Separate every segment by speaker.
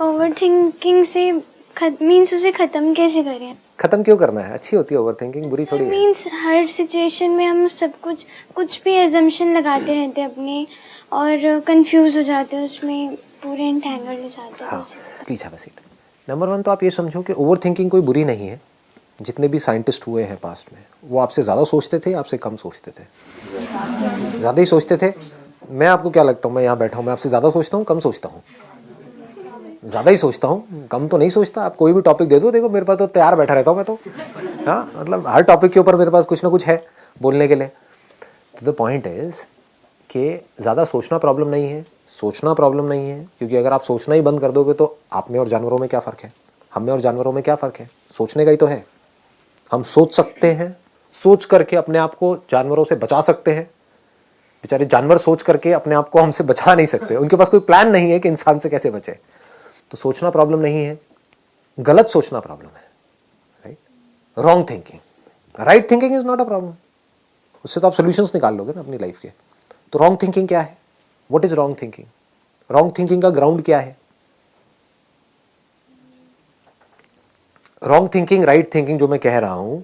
Speaker 1: Overthinking से means उसे ख़त्म कैसे करें?
Speaker 2: खत्म क्यों करना है? अच्छी होती है ओवरथिंकिंग, बुरी थोड़ी है।
Speaker 1: मीन्स हर सिचुएशन में हम सब कुछ भी एजम्पशन लगाते रहते हैं अपने और कंफ्यूज हो जाते हैं, उसमें पूरे एंटेंगल हो जाते हैं।
Speaker 2: हाँ please have a seat. Number 1 तो आप ये समझो कि ओवरथिंकिंग कोई बुरी नहीं है। जितने भी साइंटिस्ट हुए हैं पास्ट में, वो आपसे ज़्यादा सोचते थे, आपसे कम सोचते थे? ज़्यादा ही सोचते थे। मैं आपको क्या लगता हूँ, मैं यहाँ बैठा हूँ, मैं आपसे ज़्यादा सोचता हूँ, कम सोचता हूँ? ज़्यादा ही सोचता हूँ, कम तो नहीं सोचता। आप कोई भी टॉपिक दे दो, देखो मेरे पास तो तैयार बैठा रहता हूँ मैं तो। हाँ मतलब हर टॉपिक के ऊपर मेरे पास कुछ ना कुछ है बोलने के लिए। तो द पॉइंट इज़ कि ज़्यादा सोचना प्रॉब्लम नहीं है, सोचना प्रॉब्लम नहीं है, क्योंकि अगर आप सोचना ही बंद कर दोगे तो आप में और जानवरों में क्या फ़र्क है? हम में और जानवरों में क्या फ़र्क है? सोचने का ही तो है। हम सोच सकते हैं, सोच करके अपने आप को जानवरों से बचा सकते हैं। बेचारे जानवर सोच करके अपने आप को हमसे बचा नहीं सकते, उनके पास कोई प्लान नहीं है कि इंसान से कैसे बचे। तो सोचना प्रॉब्लम नहीं है, गलत सोचना प्रॉब्लम है, right? Wrong thinking. Right thinking is not a problem, उससे तो आप सोल्यूशंस निकाल लोगे ना अपनी लाइफ के। तो रॉन्ग थिंकिंग क्या है? What is wrong thinking? Wrong thinking का ग्राउंड क्या है? रॉन्ग थिंकिंग, राइट थिंकिंग जो मैं कह रहा हूं,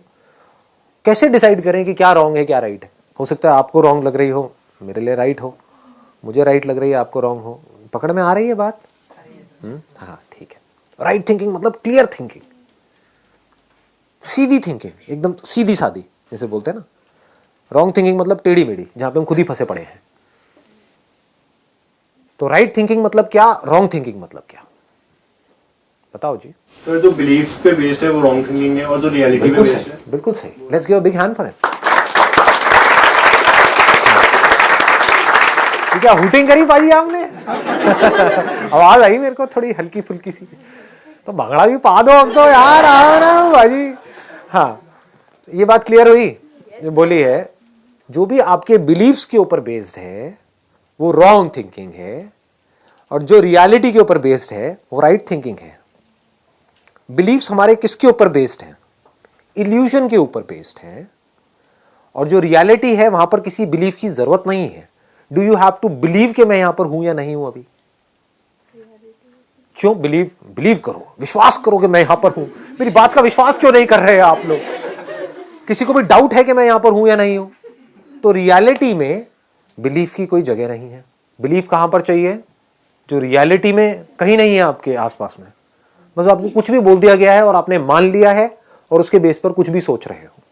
Speaker 2: कैसे डिसाइड करें कि क्या रॉन्ग है क्या राइट है? हो सकता है आपको रॉन्ग लग रही हो, मेरे लिए राइट हो, मुझे राइट लग रही है, आपको रॉन्ग हो। पकड़ में आ रही है बात? हाँ ठीक है। राइट थिंकिंग मतलब क्लियर थिंकिंग, सीधी थिंकिंग, एकदम सीधी सादी जैसे बोलते हैं ना। रॉन्ग थिंकिंग मतलब टेढ़ी मेढ़ी, जहां पे हम खुद ही फंसे पड़े हैं। तो राइट थिंकिंग मतलब क्या, रॉन्ग थिंकिंग मतलब क्या? बताओ जी।
Speaker 3: सर जो बिलीव्स पे बेस्ड है वो रॉन्ग थिंकिंग है, और जो रियलिटी पे
Speaker 2: बिल्कुल
Speaker 3: बेस्ड
Speaker 2: सही,
Speaker 3: है।
Speaker 2: बिल्कुल सही। Let's give a big hand for him. क्या हुटिंग करी पाई आपने? आवाज आई मेरे को थोड़ी हल्की फुल्की सी। तो भंगड़ा भी पा दो अब तो यार, आओ ना भाजी। हाँ ये बात क्लियर हुई। ये बोली है जो भी आपके बिलीव्स के ऊपर बेस्ड है वो रॉन्ग थिंकिंग है, और जो रियलिटी के ऊपर बेस्ड है वो राइट थिंकिंग है। बिलीव्स हमारे किसके ऊपर बेस्ड हैं? इल्यूजन के ऊपर बेस्ड है, और जो रियलिटी है वहां पर किसी बिलीफ की जरूरत नहीं है। Do you have to believe कि मैं यहां पर हूं या नहीं हूं अभी? क्यों बिलीव? बिलीव करो, विश्वास करो कि मैं यहां पर हूं। मेरी बात का विश्वास क्यों नहीं कर रहे हैं आप लोग? किसी को भी डाउट है कि मैं यहां पर हूं या नहीं हूं? तो रियलिटी में बिलीफ की कोई जगह नहीं है। बिलीफ कहां पर चाहिए? जो रियलिटी में कहीं नहीं है आपके आसपास में। बस आपको कुछ भी बोल दिया गया है और आपने मान लिया है, और उसके बेस पर कुछ भी सोच रहे हो।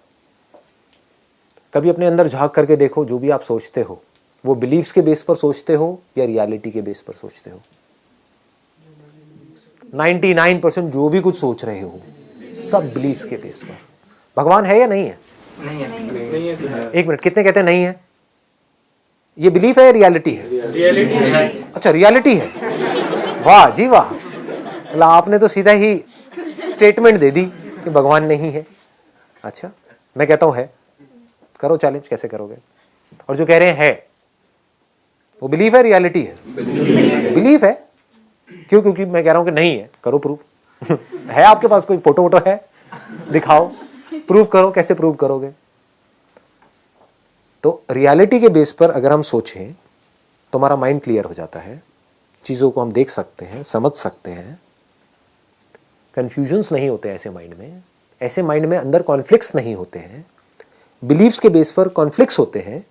Speaker 2: कभी अपने अंदर झांक करके देखो, जो भी आप सोचते हो वो बिलीफ्स के बेस पर सोचते हो या रियलिटी के बेस पर सोचते हो? 99% जो भी कुछ सोच रहे हो सब बिलीफ्स के बेस पर। भगवान है या नहीं है?
Speaker 3: नहीं है।
Speaker 2: एक मिनट, कितने कहते हैं नहीं है? ये बिलीफ है या रियलिटी है?
Speaker 3: रियलिटी है।
Speaker 2: अच्छा रियलिटी है। वाह जी वाह, मतलब आपने तो सीधा ही स्टेटमेंट दे दी कि भगवान नहीं है। अच्छा मैं कहता हूं है। करो चैलेंज, कैसे करोगे? और जो कह रहे हैं है, वो बिलीफ है रियलिटी है? बिलीफ है। क्यों? क्योंकि मैं कह रहा हूं कि नहीं है। करो प्रूफ। है आपके पास कोई फोटो वोटो है? दिखाओ, प्रूफ करो। कैसे प्रूव करोगे? तो रियलिटी के बेस पर अगर हम सोचें तो हमारा माइंड क्लियर हो जाता है, चीजों को हम देख सकते हैं, समझ सकते हैं, कंफ्यूजन्स नहीं होते ऐसे माइंड में। ऐसे माइंड में अंदर कॉन्फ्लिक्ट्स नहीं होते हैं। बिलीव्स के बेस पर कॉन्फ्लिक्ट्स होते हैं,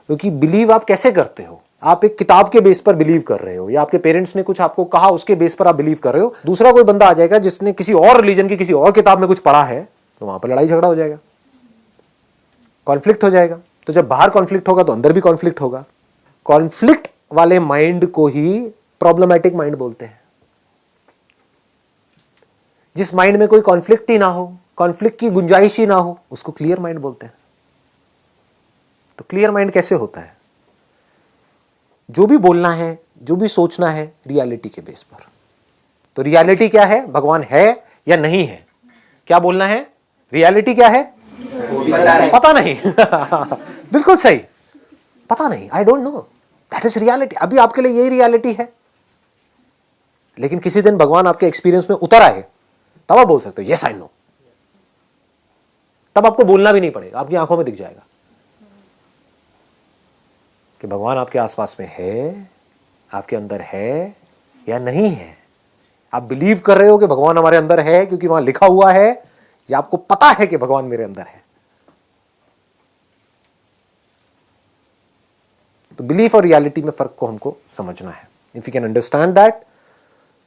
Speaker 2: क्योंकि बिलीव आप कैसे करते हो? आप एक किताब के बेस पर बिलीव कर रहे हो, या आपके पेरेंट्स ने कुछ आपको कहा उसके बेस पर आप बिलीव कर रहे हो। दूसरा कोई बंदा आ जाएगा जिसने किसी और रिलीजन की किसी और किताब में कुछ पढ़ा है, तो वहां पर लड़ाई झगड़ा हो जाएगा, कॉन्फ्लिक्ट हो जाएगा। तो जब बाहर कॉन्फ्लिक्ट होगा तो अंदर भी कॉन्फ्लिक्ट होगा। कॉन्फ्लिक्ट वाले माइंड को ही प्रॉब्लमैटिक माइंड बोलते हैं। जिस माइंड में कोई कॉन्फ्लिक्ट ही ना हो, कॉन्फ्लिक्ट की गुंजाइश ही ना हो, उसको क्लियर माइंड बोलते हैं। तो क्लियर माइंड कैसे होता है? जो भी बोलना है, जो भी सोचना है, रियलिटी के बेस पर। तो रियलिटी क्या है? भगवान है या नहीं है? क्या बोलना है? रियलिटी क्या है? पता नहीं। बिल्कुल सही, पता नहीं, I don't know, that is reality. अभी आपके लिए यही रियलिटी है। लेकिन किसी दिन भगवान आपके एक्सपीरियंस में उतर आए, तब आप बोल सकते हो यस आई नो। तब आपको बोलना भी नहीं पड़ेगा, आपकी आंखों में दिख जाएगा कि भगवान आपके आसपास में है, आपके अंदर है या नहीं है। आप बिलीव कर रहे हो कि भगवान हमारे अंदर है क्योंकि वहां लिखा हुआ है, या आपको पता है कि भगवान मेरे अंदर है? तो बिलीफ और रियलिटी में फर्क को हमको समझना है। If you can understand that,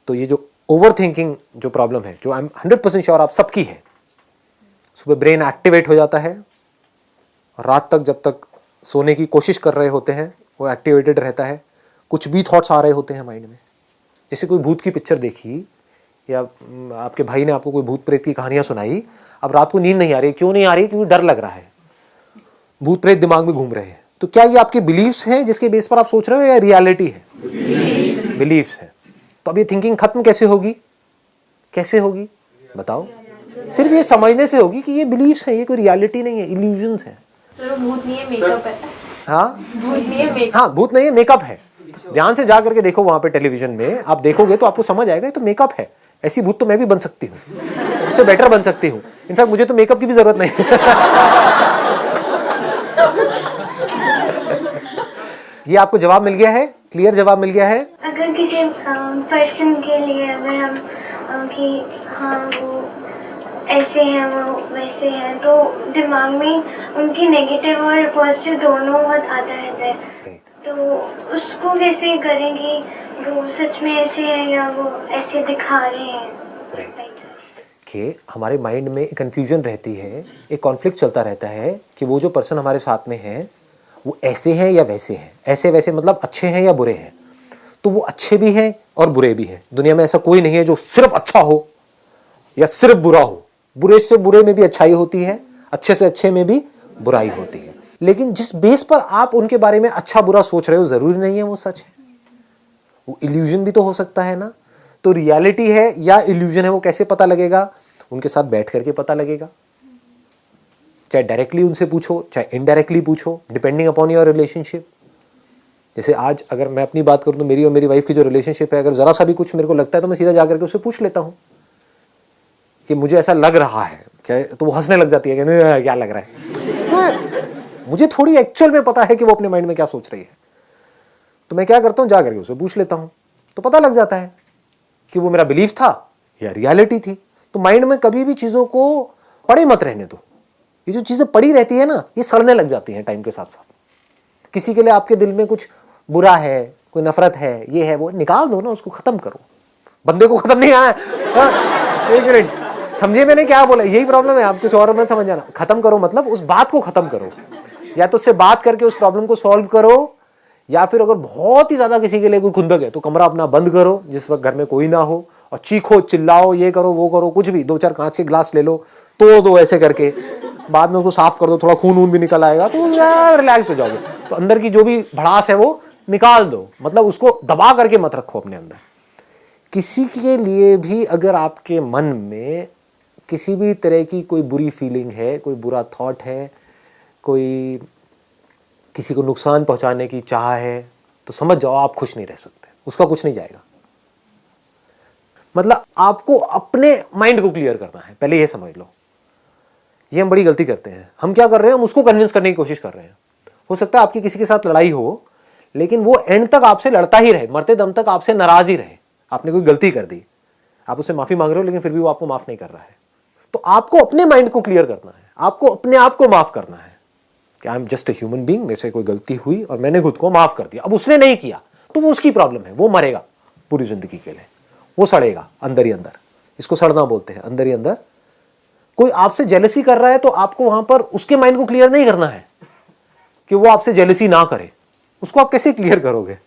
Speaker 2: तो ये जो ओवर थिंकिंग जो प्रॉब्लम है, जो आई एम 100% श्योर आप सबकी है, सुबह ब्रेन एक्टिवेट हो जाता है और रात तक जब तक सोने की कोशिश कर रहे होते हैं वो एक्टिवेटेड रहता है, कुछ भी थॉट्स आ रहे होते हैं माइंड में। जैसे कोई भूत की पिक्चर देखी या आपके भाई ने आपको कोई भूत प्रेत की कहानियां सुनाई, अब रात को नींद नहीं आ रही, क्यों नहीं आ रही? क्योंकि डर लग रहा है, भूत प्रेत दिमाग में घूम रहे हैं। तो क्या ये आपके बिलीव्स हैं जिसके बेस पर आप सोच रहे हो, या रियलिटी है? बिलीव्स है। तो अब ये थिंकिंग खत्म कैसे होगी? कैसे होगी बताओ? सिर्फ ये समझने से होगी कि ये बिलीव्स है, ये कोई रियलिटी नहीं है, इल्यूजन्स है।
Speaker 4: भूत नहीं है, मेकअप है।
Speaker 2: हाँ,
Speaker 4: भूत नहीं है, मेकअप।
Speaker 2: हाँ, भूत नहीं है, मेकअप है। ध्यान से जा करके देखो वहां पे टेलीविजन में, आप देखोगे तो आपको समझ आएगा ये तो मेकअप है। ऐसी भूत तो मैं भी बन सकती हूँ, उससे बेटर बन सकती हूँ। इनफैक्ट मुझे तो मेकअप की भी जरूरत नहीं। ये आपको जवाब मिल गया है, क्लियर जवाब मिल गया है।
Speaker 1: अगर किसी पर्सन के लिए अगर हम कि हाँ वो ऐसे हैं वो वैसे हैं, तो दिमाग में उनकी नेगेटिव और पॉजिटिव दोनों बहुत आता रहता है। तो उसको कैसे करें कि वो सच में ऐसे हैं या वो ऐसे दिखा रहे हैं?
Speaker 2: कि हमारे माइंड में कंफ्यूजन रहती है, एक कॉन्फ्लिक्ट चलता रहता है कि वो जो पर्सन हमारे साथ में है वो ऐसे हैं या वैसे हैं। ऐसे वैसे मतलब अच्छे हैं या बुरे हैं। तो वो अच्छे भी हैं और बुरे भी हैं। दुनिया में ऐसा कोई नहीं है जो सिर्फ अच्छा हो या सिर्फ बुरा हो। बुरे से बुरे में भी अच्छाई होती है, अच्छे से अच्छे में भी बुराई होती है। लेकिन जिस बेस पर आप उनके बारे में अच्छा बुरा सोच रहे हो, जरूरी नहीं है वो सच है, वो इल्यूजन भी तो हो सकता है ना। तो रियलिटी है या इल्यूजन है वो कैसे पता लगेगा? उनके साथ बैठ करके पता लगेगा। चाहे डायरेक्टली उनसे पूछो, चाहे इनडायरेक्टली पूछो, डिपेंडिंग अपॉन योर रिलेशनशिप। जैसे आज अगर मैं अपनी बात करूं तो मेरी और मेरी वाइफ की जो रिलेशनशिप है, अगर जरा सा भी कुछ मेरे को लगता है तो मैं सीधा जाकर के उससे पूछ लेता हूं कि मुझे ऐसा लग रहा है क्या, तो वो हंसने लग जाती है कि क्या लग रहा है। मुझे थोड़ी एक्चुअल में पता है कि वो अपने माइंड में क्या सोच रही है, तो मैं क्या करता हूं, जा करके उससे पूछ लेता हूं, तो पता लग जाता है कि वो मेरा बिलीफ था या रियलिटी थी। तो माइंड में कभी भी चीजों को पड़े मत रहने दो। ये जो चीजें पड़ी रहती है ना, ये सड़ने लग जाती हैं टाइम के साथ साथ। किसी के लिए आपके दिल में कुछ बुरा है, कोई नफरत है, ये है वो, निकाल दो ना, उसको खत्म करो। बंदे को खत्म नहीं आया। एक मिनट, समझे मैंने क्या बोला? यही प्रॉब्लम है, आप कुछ और मत समझ जाना। खत्म करो मतलब उस बात को खत्म करो, या तो उससे बात करके उस प्रॉब्लम को सॉल्व करो, या फिर अगर बहुत ही ज्यादा किसी के लिए कोई खुंदक है तो कमरा अपना बंद करो जिस वक्त घर में कोई ना हो, और चीखो चिल्लाओ, ये करो वो करो, कुछ भी, 2-4 कांच के ग्लास ले लो, तोड़ दो ऐसे करके, बाद में उसको साफ कर दो, थोड़ा खून वून भी निकल आएगा तो यार रिलैक्स हो जाओगे। तो अंदर की जो भी भड़ास है वो निकाल दो, मतलब उसको दबा करके मत रखो अपने अंदर। किसी के लिए भी अगर आपके मन में किसी भी तरह की कोई बुरी फीलिंग है, कोई बुरा थॉट है, कोई किसी को नुकसान पहुंचाने की चाह है, तो समझ जाओ आप खुश नहीं रह सकते, उसका कुछ नहीं जाएगा। मतलब आपको अपने माइंड को क्लियर करना है, पहले ये समझ लो। ये हम बड़ी गलती करते हैं। हम क्या कर रहे हैं, हम उसको कन्विंस करने की कोशिश कर रहे हैं। हो सकता है आपकी किसी के साथ लड़ाई हो, लेकिन वो एंड तक आपसे लड़ता ही रहे, मरते दम तक आपसे नाराज ही रहे। आपने कोई गलती कर दी, आप उससे माफी मांग रहे हो, लेकिन फिर भी वो आपको माफ नहीं कर रहा है। तो आपको अपने माइंड को क्लियर करना है, आपको अपने आप को माफ करना है कि I am just a human being, मेरे से कोई गलती हुई और मैंने खुद को माफ कर दिया। अब उसने नहीं किया तो वो उसकी प्रॉब्लम है, वो मरेगा पूरी जिंदगी के लिए, वो सड़ेगा अंदर ही अंदर। इसको सड़ना बोलते हैं, अंदर ही अंदर। कोई आपसे जेलसी कर रहा है तो आपको वहां पर उसके माइंड को क्लियर नहीं करना है कि वो आपसे जेलसी ना करे। उसको आप कैसे क्लियर करोगे?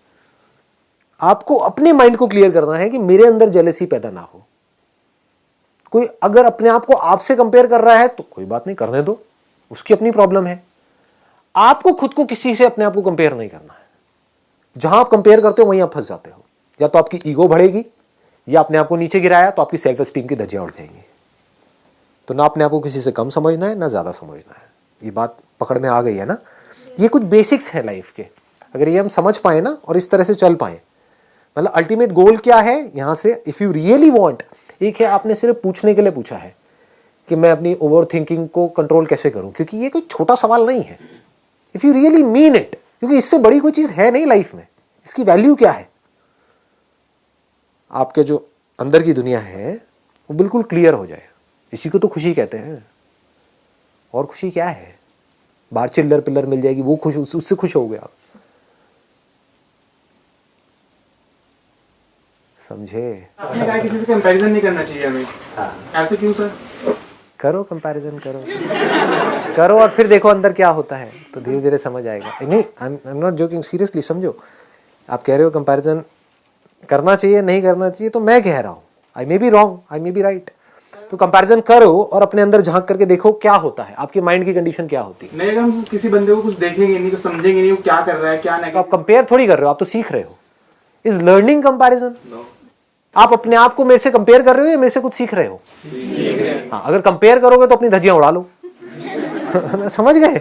Speaker 2: आपको अपने माइंड को क्लियर करना है कि मेरे अंदर जेलसी पैदा ना हो। कोई अगर अपने आप को आपसे कंपेयर कर रहा है तो कोई बात नहीं, करने दो, उसकी अपनी प्रॉब्लम है। आपको खुद को किसी से अपने आप को कंपेयर नहीं करना है। जहां आप कंपेयर करते हो वहीं आप फंस जाते हो। या तो आपकी ईगो बढ़ेगी, या अपने आप को नीचे गिराया तो आपकी सेल्फ एस्टीम की धज्जियां उड़ जाएंगी। तो ना अपने आप को किसी से कम समझना है, ना ज्यादा समझना है। ये बात पकड़ में आ गई है ना? ये कुछ बेसिक्स है लाइफ के। अगर ये हम समझ पाए ना और इस तरह से चल पाए, मतलब अल्टीमेट गोल क्या है यहां से, इफ यू रियली वांट, एक है आपने सिर्फ पूछने के लिए पूछा है कि मैं अपनी ओवर थिंकिंग को कंट्रोल कैसे करूं, क्योंकि ये कोई छोटा सवाल नहीं है। If you really mean it, क्योंकि इससे बड़ी कोई चीज है नहीं लाइफ में। इसकी वैल्यू क्या है? आपके जो अंदर की दुनिया है वो बिल्कुल क्लियर हो जाए। इसी को तो खुशी कहते हैं। और खुशी क्या है? बाहर चिल्लर पिल्लर मिल जाएगी वो खुश, उससे खुश हो गए आप। समझे?
Speaker 5: आपने कहा किसी से कंपैरिजन नहीं करना चाहिए हमें। ऐसे क्यों सर?
Speaker 2: करो कंपैरिजन करो और फिर देखो अंदर क्या होता है, तो धीरे धीरे समझ आएगा। नहीं, I am not joking, seriously समझो। आप कह रहे हो कंपैरिजन करना चाहिए नहीं करना चाहिए, तो मैं कह रहा हूँ I may be wrong, I may be right. तो कंपैरिजन करो और अपने अंदर झांक करके देखो क्या होता है, आपकी माइंड की कंडीशन क्या होती है।
Speaker 5: नहीं, अगर हम किसी बंदे को कुछ देखेंगे नहीं, कुछ समझेंगे नहीं वो क्या कर रहा है क्या नहीं।
Speaker 2: तो आप कंपेयर थोड़ी कर रहे हो, आप तो सीख रहे हो। Is learning comparison? आप अपने आप को मेरे से कंपेयर कर रहे हो या मेरे से कुछ सीख रहे हो? हाँ, अगर कंपेयर करोगे तो अपनी धज्जियां उड़ा लो। समझ गए?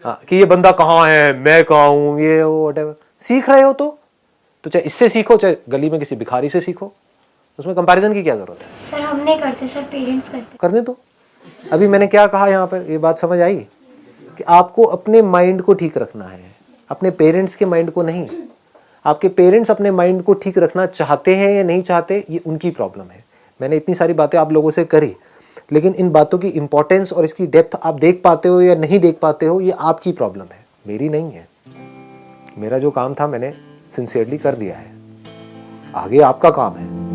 Speaker 2: हाँ, कि ये बंदा कहाँ है, मैं कहाँ हूँ, ये वो व्हाटएवर। सीख रहे हो तो चाहे इससे सीखो चाहे गली में किसी भिखारी से सीखो, उसमें कंपैरिजन की क्या जरूरत है?
Speaker 1: सर हम नहीं करते सर, पेरेंट्स करते।
Speaker 2: करने दो। अभी मैंने क्या कहा यहाँ पर, ये बात समझ आई कि आपको अपने माइंड को ठीक रखना है, अपने पेरेंट्स के माइंड को नहीं। आपके पेरेंट्स अपने माइंड को ठीक रखना चाहते हैं या नहीं चाहते, ये उनकी प्रॉब्लम है। मैंने इतनी सारी बातें आप लोगों से करी, लेकिन इन बातों की इंपॉर्टेंस और इसकी डेप्थ आप देख पाते हो या नहीं देख पाते हो, ये आपकी प्रॉब्लम है, मेरी नहीं है। मेरा जो काम था मैंने सिंसियरली कर दिया है, आगे आपका काम है।